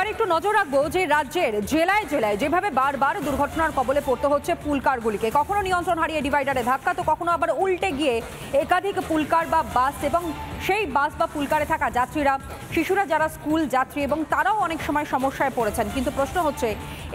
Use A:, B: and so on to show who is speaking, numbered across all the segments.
A: এবার একটু নজর রাখবো যে রাজ্যের জেলায় জেলায় যেভাবে বারবার দুর্ঘটনার কবলে পড়তে হচ্ছে পুলকারগুলিকে, কখনো নিয়ন্ত্রণ হারিয়ে ডিভাইডারে ধাক্কা, তো কখনো আবার উল্টে গিয়ে একাধিক পুলকার বা বাস এবং সেই বাস বা পুলকারে থাকা যাত্রীরা, শিশুরা যারা স্কুল যাত্রী এবং তারাও অনেক সময় সমস্যায় পড়েছেন। কিন্তু প্রশ্ন হচ্ছে,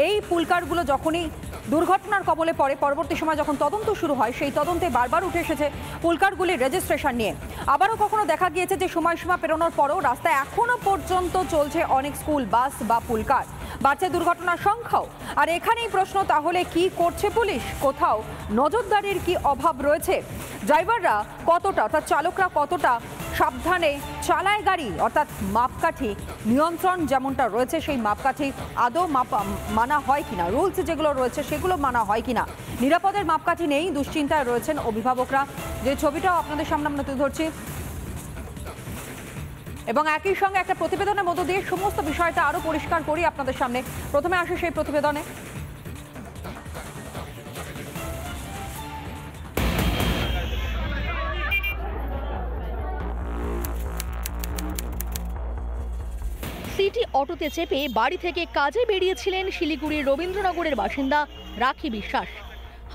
A: এই পুলকারগুলো যখনই দুর্ঘটনার কবলে পড়ে, পরবর্তী সময় যখন তদন্ত শুরু হয়, সেই তদন্তে বারবার উঠে এসেছে পুলকারগুলির রেজিস্ট্রেশন নিয়ে। আবারও কখনো দেখা গিয়েছে যে সময়সীমা পেরোনোর পরেও রাস্তায় এখনো পর্যন্ত চলছে অনেক স্কুল বাস বা পুলকার, বাড়ছে দুর্ঘটনার সংখ্যাও। আর এখানেই প্রশ্ন, তাহলে কি করছে পুলিশ? কোথাও নজরদারির কি অভাব রয়েছে? ড্রাইভাররা কতটা, অর্থাৎ চালকরা কতটা সাবধানে চালায় গাড়ি, অর্থাৎ মাপকাঠি নিয়ন্ত্রণ যেমনটা রয়েছে সেই মাপকাঠি আদৌ মানা হয় কিনা, রুলস যেগুলো রয়েছে সেগুলো মানা হয় কিনা? নিরাপদের মাপকাঠি নেই, দুশ্চিন্তায় রয়েছেন অভিভাবকরা। যে ছবিটাও আপনাদের সামনে আমরা তুলে ধরছি, এবং একই সঙ্গে একটা প্রতিবেদনের মধ্য দিয়ে সমস্ত বিষয়টা আরো পরিষ্কার করি আপনাদের সামনে। প্রথমে আসে সেই প্রতিবেদনে।
B: সিটি অটোতে চেপে বাড়ি থেকে কাজে বেরিয়েছিলেন শিলিগুড়ির রবীন্দ্রনগরের বাসিন্দা রাখি বিশ্বাস।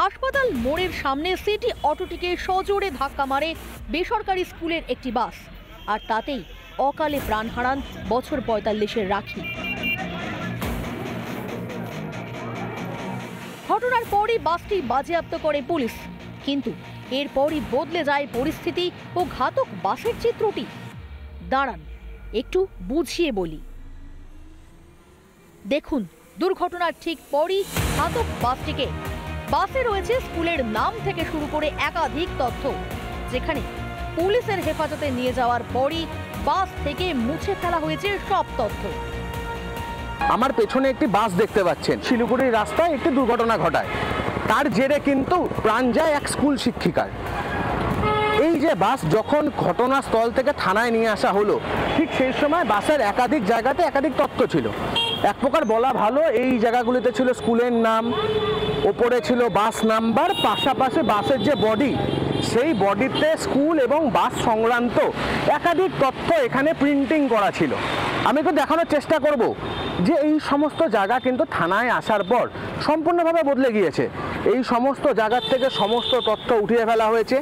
B: হাসপাতাল মোড়ের সামনে সিটি অটোটিকে সজোরে ধাক্কা মারে বেসরকারি স্কুলের একটি বাস, আর তাতেই অকালে প্রাণ হারান বছর ৪৫-এর রাখি। ঘটনার পরই বাসটি বাজেয়াপ্ত করে পুলিশ, কিন্তু এরপরই বদলে যায় পরিস্থিতি ও ঘাতক বাসের চিত্রটি। দাঁড়ান, একটু বুঝিয়ে বলি। দেখুন, দুর্ঘটনার ঠিক পরই ঘাতক বাসটিকে। বাসে রয়েছে স্কুলের নাম থেকে শুরু করে একাধিক তথ্য, যেখানে পুলিশের হেফাজতে নিয়ে যাওয়ার পরই বাস থেকে মুছে ফেলা হয়েছে সব তথ্য।
C: আমার পেছনে একটি বাস দেখতে পাচ্ছেন, শিলিগুড়ির রাস্তায় একটি দুর্ঘটনা ঘটায়, তার জেরে কিন্তু প্রাণ যায় এক স্কুল শিক্ষিকার। এই যে বাস যখন ঘটনাস্থল থেকে থানায় নিয়ে আসা হলো, ঠিক সেই সময় বাসের একাধিক জায়গাতে একাধিক তথ্য ছিল। এক প্রকার বলা ভালো, এই জায়গাগুলিতে ছিল স্কুলের নাম, ওপরে ছিল বাস নাম্বার, পাশাপাশি বাসের যে বডি, সেই বডিতে স্কুল এবং বাস সংক্রান্ত একাধিক তথ্য এখানে প্রিন্টিং করা ছিল। আমি তো দেখানোর চেষ্টা করব যে এই সমস্ত জায়গা কিন্তু থানায় আসার পর সম্পূর্ণভাবে বদলে গিয়েছে। এই সমস্ত জায়গার থেকে সমস্ত তথ্য উঠিয়ে ফেলা হয়েছে।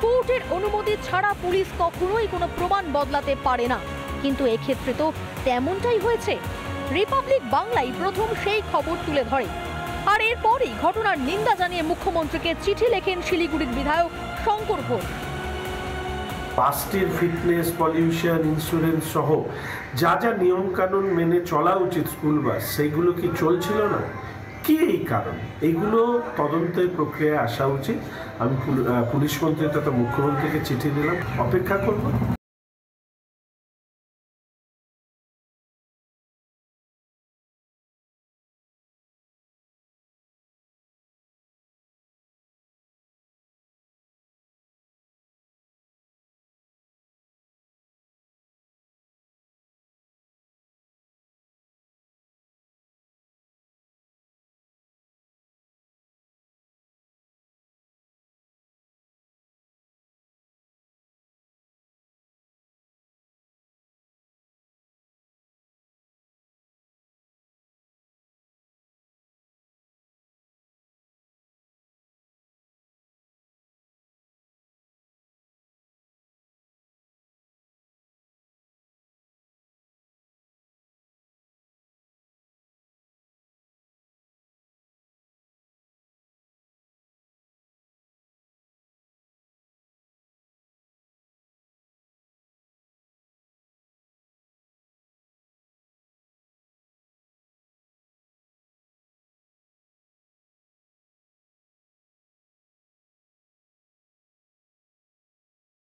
B: কোর্টের অনুমতি ছাড়া পুলিশ কখনোই কোনো প্রমাণ বদলাতে পারে না, কিন্তু এক্ষেত্রে তো তেমনটাই হয়েছে। রিপাবলিক বাংলায় প্রথম সেই খবর তুলে ধরে, আর এরপরই ঘটনার নিন্দা জানিয়ে মুখ্যমন্ত্রীকে চিঠি লেখেন শিলিগুড়ির বিধায়ক শঙ্কর ঘোষ।
D: বাসটির ফিটনেস, পলিউশন, ইন্স্যুরেন্স সহ যা যা নিয়ম কানুন মেনে চলা উচিত স্কুল বাস, সেইগুলো কি চলছিল না? কি এই কারণ? এইগুলো তদন্তের প্রক্রিয়ায় আসা উচিত। আমি পুলিশ মন্ত্রী তথা মুখ্যমন্ত্রীকে চিঠি দিলাম, অপেক্ষা করব।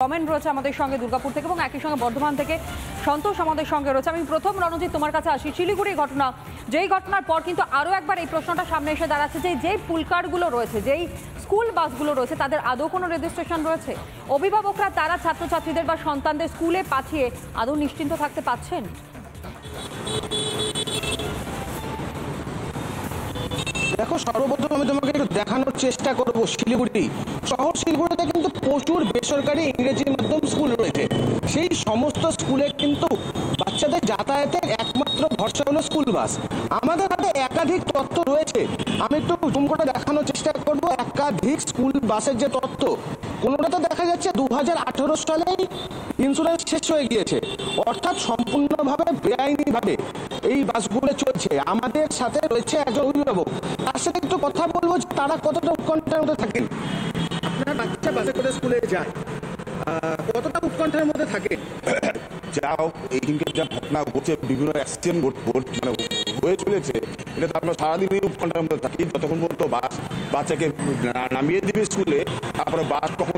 A: কমেন্ট রয়েছে আমাদের সঙ্গে দুর্গাপুর থেকে এবং একই সঙ্গে বর্ধমান থেকে সন্তোষ আমাদের সঙ্গে রয়েছে। আমি প্রথম রণজিৎ তোমার কাছে আসি। শিলিগুড়ি ঘটনা, যেই ঘটনার পর কিন্তু আরও একবার এই প্রশ্নটা সামনে এসে দাঁড়াচ্ছে যে যেই পুলকারগুলো রয়েছে, যেই স্কুল বাসগুলো রয়েছে, তাদের আদৌ কোনো রেজিস্ট্রেশন রয়েছে? অভিভাবকরা তারা ছাত্রছাত্রীদের বা সন্তানদের স্কুলে পাঠিয়ে আদৌ নিশ্চিন্ত থাকতে পারছেন?
C: দেখো, সর্বপ্রথম আমি তোমাকে একটু দেখানোর চেষ্টা করবো শিলিগুড়ি শহর। শিলিগুড়িতে কিন্তু প্রচুর বেসরকারি ইংরেজি মাধ্যম স্কুল রয়েছে। সেই সমস্ত স্কুলে কিন্তু বাচ্চাদের যাতায়াতের একমাত্র ভরসা হলো স্কুল বাস। আমাদের হাতে একাধিক তথ্য রয়েছে, আমি একটু জুম করে দেখানোর চেষ্টা করব। একাধিক স্কুল বাসের যে তথ্য, কোনোটাতে দেখা যাচ্ছে 2018 সালেই ইন্স্যুরেন্স শেষ হয়ে গিয়েছে, অর্থাৎ সম্পূর্ণভাবে বেআইনিভাবে এই বাসগুলো চলছে। আমাদের সাথে রয়েছে একজন অভিভাবক, তার সাথে একটু কথা বলবো যে তারা কতটা উৎকণ্ঠার মধ্যে থাকেন। আপনার বাচ্চা বাসে করে স্কুলে যায়, কতটা উৎকণ্ঠার মধ্যে থাকে?
E: যা হোক, এইদিনকে যা ঘটনা ঘটছে, বিভিন্ন অ্যাক্সিডেন্ট মানে হয়ে চলেছে, এটা তো আমরা সারাদিনই উৎকণ্ঠার মধ্যে থাকি। যতক্ষণ পর্যন্ত বাচ্চাকে নামিয়ে দিবে স্কুলে, তারপরে বাস কখন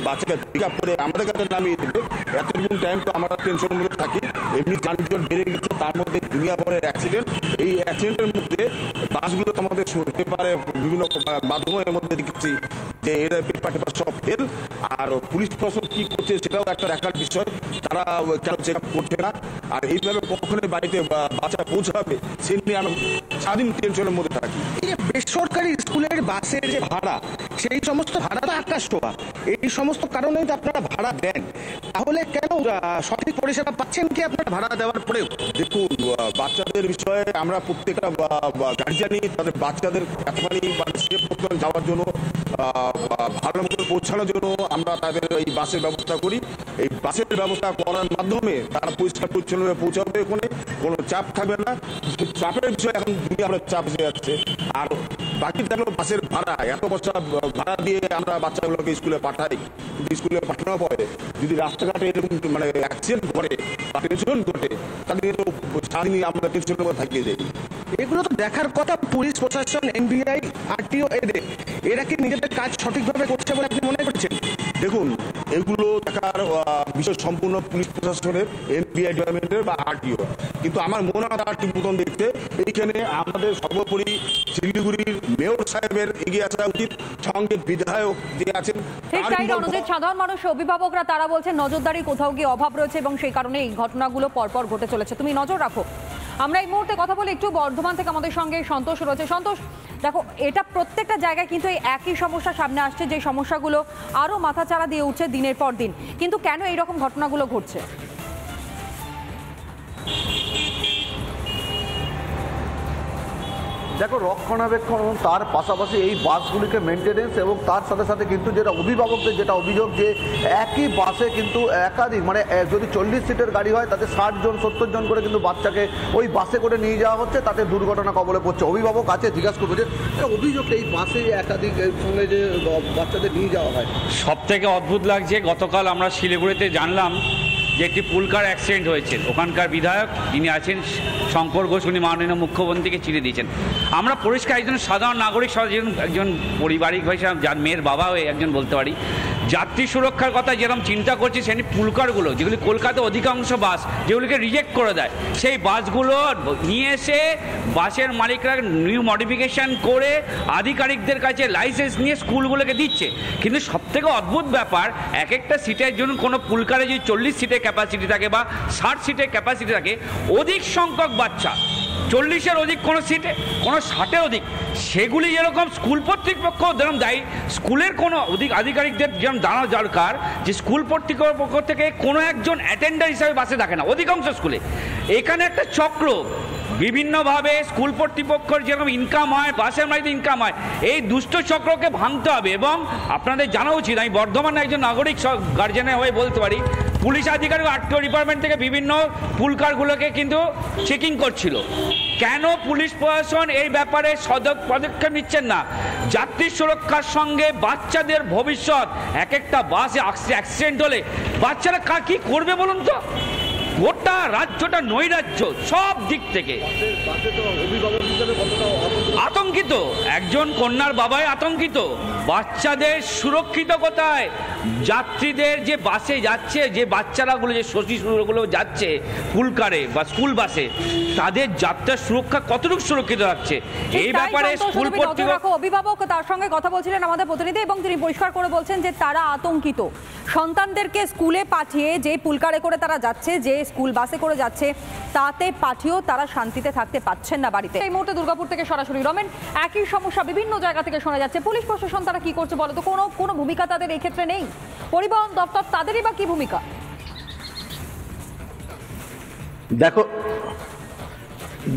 E: বাচ্চাকে পিক আপ করে আমাদের কাছে নামিয়ে দেবে, এতটুকু টাইম তো আমরা টেনশনের মধ্যে থাকি। এমনি যানজট বেড়ে গেছে, তার মধ্যে দুনিয়া ভরের অ্যাক্সিডেন্ট। এই অ্যাক্সিডেন্টের মধ্যে বাসগুলো তো আমাদের পেপারে বিভিন্ন মাধ্যমের মধ্যে দেখেছি যে এরা পেপার সব ফেল। আর পুলিশ প্রশাসন কি করছে সেটাও একটা দেখার বিষয়, তারা কেন চেক আপ করছে না। আর এইভাবে কখনোই বাড়িতে বাচ্চা পৌঁছাবে সে নিয়ে আমি সারাদিন টেনশনের মধ্যে থাকি।
C: এই যে বেসরকারি স্কুলের বাসের যে ভাড়া, সেই সমস্ত ভাড়া তো আকাশ ছোঁয়া, এই সমস্ত কারণেই তো আপনারা ভাড়া দেন, তাহলে কেন সঠিক পরিষেবা পাচ্ছেন কি আপনারা ভাড়া দেওয়ার পরেও?
E: দেখুন, বাচ্চাদের বিষয়ে আমরা প্রত্যেকটা গার্জিয়ানই তাদের বাচ্চাদের এতখানি সেফ যাওয়ার জন্য, ভালো মতো পৌঁছানোর জন্য আমরা তাদের এই বাসের ব্যবস্থা করি। এই বাসের ব্যবস্থা করার মাধ্যমে তারা পরিষ্কার পরিচ্ছন্নভাবে পৌঁছাবে, কোনো চাপ থাকবে না। চাপের বিষয়ে এখন দুনিয়া আমরা চাপ এসে যাচ্ছে। আর বাকি থাকলো বাসের ভাড়া, এত বছর ভাড়া দিয়ে আমরা বাচ্চাগুলোকে স্কুলে পাঠাই, স্কুলে পাঠানোর পরে যদি রাস্তাঘাটে এরকম মানে অ্যাক্সিডেন্ট করে বা টেনশন ঘটে, তাদের তো সারাদিনই আমরা টেনশনের মধ্যে থাকিয়ে যাই।
C: এগুলো তো দেখার কথা পুলিশ প্রশাসন, এনবিআই, আরটিও, এরা কি নিজেদের কাজ সঠিকভাবে করছে বলে আপনি মনে করছেন?
E: দেখুন, এগুলো দেখার বিষয় সম্পূর্ণ পুলিশ প্রশাসনের, এনবিআই ডিপার্টমেন্টের বা আরটিও। কিন্তু আমার মনে হয় আর ঠিক মতন দেখতে এইখানে আমাদের সর্বোপরি শিলিগুড়ির মেয়র সাহেবের এগিয়ে আসা উচিত, সঙ্গে বিধায়ক যে আছেন।
A: ঠিক তাই রণজিৎ, সাধারণ মানুষ, অভিভাবকরা তারা বলছেন নজরদারি কোথাও গিয়ে অভাব রয়েছে এবং সেই কারণে এই ঘটনাগুলো পরপর ঘটে চলেছে। তুমি নজর রাখো। আমরা এই মুহূর্তে কথা বলি একটু বর্ধমান থেকে, আমাদের সঙ্গে সন্তোষ রয়েছে। সন্তোষ, দেখো এটা প্রত্যেকটা জায়গায় কিন্তু এই একই সমস্যা সামনে আসছে, যে সমস্যাগুলো আরও মাথাচাড়া দিয়ে উঠছে দিনের পর দিন, কিন্তু কেন এইরকম ঘটনাগুলো ঘটছে?
F: দেখো, রক্ষণাবেক্ষণ, তার পাশাপাশি এই বাসগুলিকে মেনটেনেন্স, এবং তার সাথে সাথে কিন্তু যেটা অভিভাবকদের যেটা অভিযোগ যে একই বাসে কিন্তু একাধিক, মানে যদি 40 সিটের গাড়ি হয় তাতে 60 জন 70 জন করে কিন্তু বাচ্চাকে ওই বাসে করে নিয়ে যাওয়া হচ্ছে, তাতে দুর্ঘটনা কবলে পড়ছে। অভিভাবক আছে, জিজ্ঞাসা করবো যে অভিযোগটা এই বাসে একাধিক সঙ্গে যে বাচ্চাদের নিয়ে যাওয়া হয়।
G: সব থেকে অদ্ভুত লাগছে, গতকাল আমরা শিলিগুড়িতে জানলাম যে একটি পুলকার অ্যাক্সিডেন্ট হয়েছে। ওখানকার বিধায়ক যিনি আছেন শঙ্কর ঘোষ, উনি মাননীয় মুখ্যমন্ত্রীকে চিঠি দিয়েছেন। আমরা পরিষ্কার একজন সাধারণ নাগরিক, একজন পারিবারিক হিসাবে যার মেয়ের বাবা হয়ে একজন বলতে পারি, যাত্রী সুরক্ষার কথা যেরকম চিন্তা করছি, সেখানে পুলকারগুলো যেগুলি কলকাতা অধিকাংশ বাস যেগুলিকে রিজেক্ট করে দেয়, সেই বাসগুলো নিয়ে এসে বাসের মালিকরা নিউ মডিফিকেশান করে আধিকারিকদের কাছে লাইসেন্স নিয়ে স্কুলগুলোকে দিচ্ছে। কিন্তু সবথেকে অদ্ভুত ব্যাপার, এক একটা সিটের জন্য কোনো পুলকারে যদি 40 সিটের ক্যাপাসিটি থাকে বা 60 সিটের ক্যাপাসিটি থাকে, অধিক সংখ্যক বাচ্চা, 40-এর অধিক কোনো সিটে, কোনো 60-এর অধিক, সেগুলি যেরকম স্কুল কর্তৃপক্ষ যেরকম দায়ী, স্কুলের কোনো অধিক আধিকারিকদের যেরকম জানা দরকার যে স্কুল কর্তৃপক্ষ থেকে কোনো একজন অ্যাটেন্ডার হিসাবে বাসে থাকে না অধিকাংশ স্কুলে। এখানে একটা চক্র, বিভিন্নভাবে স্কুল কর্তৃপক্ষের যেরকম ইনকাম হয়, বাসের মালিকদের ইনকাম হয়, এই দুষ্ট চক্রকে ভাঙতে হবে। এবং আপনাদের জানা উচিত, আমি বর্ধমানে একজন নাগরিক গার্জেনের হয়ে বলতে পারি, পুলিশ আধিকারিক আরটিও ডিপার্টমেন্ট থেকে বিভিন্ন পুলকারগুলোকে কিন্তু চেকিং করছিল। কেন পুলিশ প্রশাসন এই ব্যাপারে পদক্ষেপ নিচ্ছেন না? যাত্রী সুরক্ষার সঙ্গে বাচ্চাদের ভবিষ্যৎ, এক একটা বাসে অ্যাক্সিডেন্ট হলে বাচ্চারা কি করবে বলুন তো? গোটা রাজ্যটা নৈরাজ্য সব দিক থেকে আতঙ্কিত, একজন কন্যার বাবাই আতঙ্কিত। বাচ্চাদের সুরক্ষিত কোথায়? যাত্রীদের যে বাসে যাচ্ছে, যে বাচ্চারাগুলো, যে শিশুগুলো যাচ্ছে পুলকারে বা স্কুল বাসে, তাদের যাত্রার সুরক্ষা কতটুকু সুরক্ষিত রাখছে এই ব্যাপারে স্কুল কর্তৃপক্ষ।
A: অভিভাবক তার সঙ্গে কথা বলছিলেন আমাদের প্রতিনিধি, এবং তিনি পরিষ্কার করে বলছেন যে তারা আতঙ্কিত। সন্তানদেরকে স্কুলে পাঠিয়ে, যে পুলকারে করে তারা যাচ্ছে, যে স্কুল বাসে করে যাচ্ছে, তাতে পাঠিয়েও তারা শান্তিতে থাকতে পারছেন না বাড়িতে। এই মুহূর্তে দুর্গাপুর থেকে সরাসরি রমেন, একই সমস্যা বিভিন্ন জায়গা থেকে শোনা যাচ্ছে। পুলিশ প্রশাসন তারা কি করছে বলো তো? কোনো ভূমিকা তাদের এই ক্ষেত্রে নেই? পরিবহন দপ্তর, তাদেরই বা কি ভূমিকা?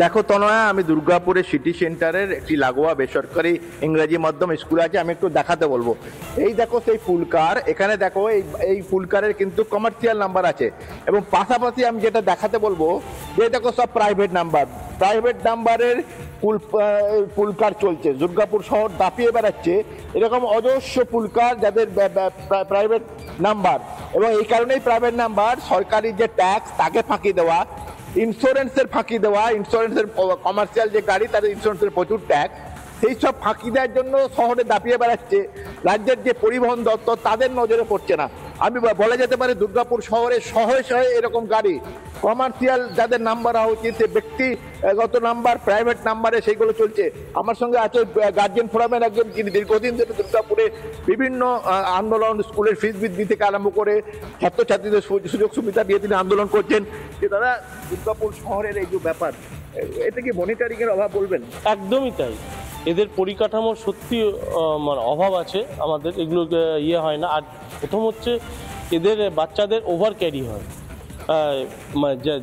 H: দেখো তনয়া, আমি দুর্গাপুরের সিটি সেন্টারের একটি লাগোয়া বেসরকারি ইংরেজি মাধ্যম স্কুল আছে, আমি একটু দেখাতে বলবো। এই দেখো সেই ফুলকার, এখানে দেখো এই ফুলকারের কিন্তু কমার্শিয়াল নাম্বার আছে, এবং পাশাপাশি আমি যেটা দেখাতে বলবো যে দেখো সব প্রাইভেট নাম্বারের পুলকার চলছে। দুর্গাপুর শহর দাপিয়ে বেড়াচ্ছে এরকম অজস্র পুলকার যাদের প্রাইভেট নাম্বার, এবং এই কারণেই প্রাইভেট নাম্বার সরকারি যে ট্যাক্স তাকে ফাঁকি দেওয়া, ইন্স্যুরেন্সের ফাঁকি দেওয়া, ইন্স্যুরেন্সের কমার্শিয়াল যে গাড়ি তাদের ইন্স্যুরেন্সের প্রচুর ট্যাক্স, সেই সব ফাঁকি দেওয়ার জন্য শহরে দাপিয়ে বেড়াচ্ছে। রাজ্যের যে পরিবহন দপ্তর তাদের নজরে পড়ছে না। আমি বলা যেতে পারে দুর্গাপুর শহরে শহে শহে এরকম গাড়ি কমার্শিয়াল যাদের নাম্বার হওয়া উচিত, ব্যক্তিগত নাম্বার প্রাইভেট নাম্বারে সেইগুলো চলছে। আমার সঙ্গে আছে গার্জিয়ান ফোরামের একজন, যিনি দীর্ঘদিন ধরে দুর্গাপুরে বিভিন্ন আন্দোলন, স্কুলের ফিস বৃদ্ধি থেকে আরম্ভ করে ছাত্রছাত্রীদের সুযোগ সুবিধা দিয়ে তিনি আন্দোলন করছেন। যে দাদা, দুর্গাপুর শহরের এই যে ব্যাপার, এতে কি মনিটরিং এর অভাব বলবেন?
I: একদমই তাই, এদের পরিকাঠামোর সত্যি মানে অভাব আছে আমাদের, এগুলো হয় না। আর প্রথম হচ্ছে এদের বাচ্চাদের ওভার ক্যারি হয়,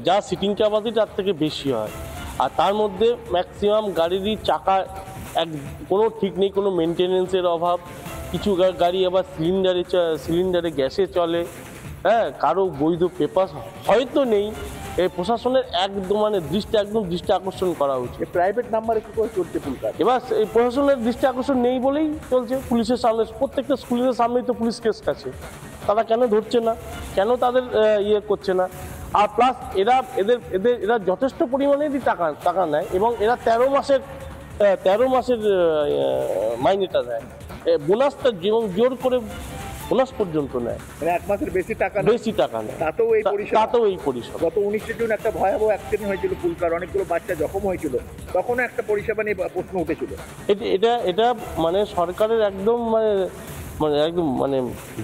I: যা সিটিং ক্যাপাসিটি তার থেকে বেশি হয়, আর তার মধ্যে ম্যাক্সিমাম গাড়িরই চাকা কোনো ঠিক নেই, কোনো মেনটেনেন্সের অভাব। কিছু গাড়ি আবার সিলিন্ডারে গ্যাসে চলে, হ্যাঁ, কারো বৈধ পেপার হয়তো নেই। এই প্রশাসনের একদম দৃষ্টি আকর্ষণ করা উচিত।
H: প্রাইভেট নাম্বারে কি করে চলছে পুলকার?
I: এবার এই প্রশাসনের দৃষ্টি আকর্ষণ নেই বলেই চলছে। পুলিশের সামনে, প্রত্যেকটা স্কুলের সামনেই তো পুলিশ কেস আছে, তারা কেন ধরছে না, কেন তাদের করছে না? আর প্লাস এরা যথেষ্ট পরিমাণেরই টাকা নেয়, এবং এরা 13 মাসের মাইনেটা দেয়, বোনাসটা যেমন জোর করে বোনাস পর্যন্ত নেয়,
F: মানে 1 মাসের বেশি টাকা নেয়। তাতেও এই পরিষেবা। গত 19 জুন একটা ভয়াবহ অ্যাক্সিডেন্ট হয়েছিল পুলকার, অনেকগুলো বাচ্চা জখম হয়েছিল, তখনও একটা পরিষেবা নিয়ে প্রশ্ন উঠেছিল।
I: এটা মানে সরকারের একদম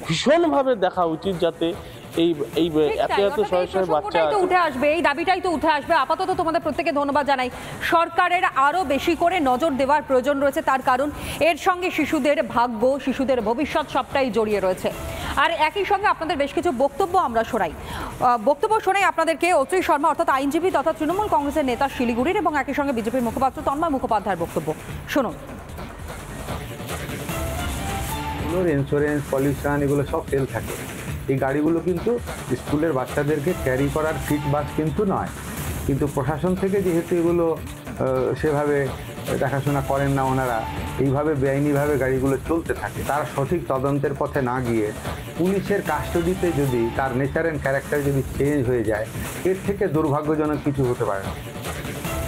I: ভীষণভাবে দেখা উচিত, যাতে এই এত শয়ে বাচ্চা
A: উঠে আসবে, এই দাবিটাই তো উঠে আসবে। আপাতত তোমাদের প্রত্যেকে ধন্যবাদ জানাই। সরকারের আরো বেশি করে নজর দেওয়ার প্রয়োজন রয়েছে, তার কারণ এর সঙ্গে শিশুদের ভাগ্য, শিশুদের ভবিষ্যৎ সবটাই জড়িয়ে রয়েছে। আর একই সঙ্গে আপনাদের বেশ কিছু বক্তব্য আমরা শোনাই আপনাদেরকে। অত্রি শর্মা অর্থাৎ আইনজীবী তথা তৃণমূল কংগ্রেসের নেতা শিলিগুড়ির, এবং একই সঙ্গে বিজেপির মুখপাত্র তন্ময় মুখোপাধ্যায়ের বক্তব্য শুনুন।
J: ইন্স্যুরেন্স, পলিউশন, এগুলো সব ফেল থাকে। এই গাড়িগুলো কিন্তু স্কুলের বাচ্চাদেরকে ক্যারি করার ফিট বাস কিন্তু নয়, কিন্তু প্রশাসন থেকে যেহেতু এগুলো সেভাবে দেখাশোনা করেন না ওনারা, এইভাবে বেআইনিভাবে গাড়িগুলো চলতে থাকে। তারা সঠিক তদন্তের পথে না গিয়ে পুলিশের কাস্টডিতে যদি তার নেচার অ্যান্ড ক্যারেক্টার যদি চেঞ্জ হয়ে যায়, এর থেকে দুর্ভাগ্যজনক কিছু হতে পারে না।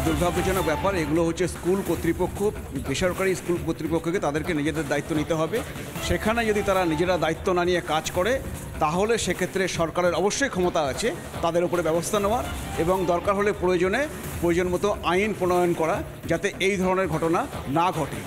K: দুর্ভাগ্যজনক ব্যাপার। এগুলো হচ্ছে স্কুল কর্তৃপক্ষ, বেসরকারি স্কুল কর্তৃপক্ষকে তাদেরকে নিজেদের দায়িত্ব নিতে হবে। সেখানে যদি তারা নিজেরা দায়িত্ব না নিয়ে কাজ করে, তাহলে সেক্ষেত্রে সরকারের অবশ্যই ক্ষমতা আছে তাদের উপরে ব্যবস্থা নেওয়ার, এবং দরকার হলে প্রয়োজন মতো আইন প্রণয়ন করা, যাতে এই ধরনের ঘটনা না ঘটে।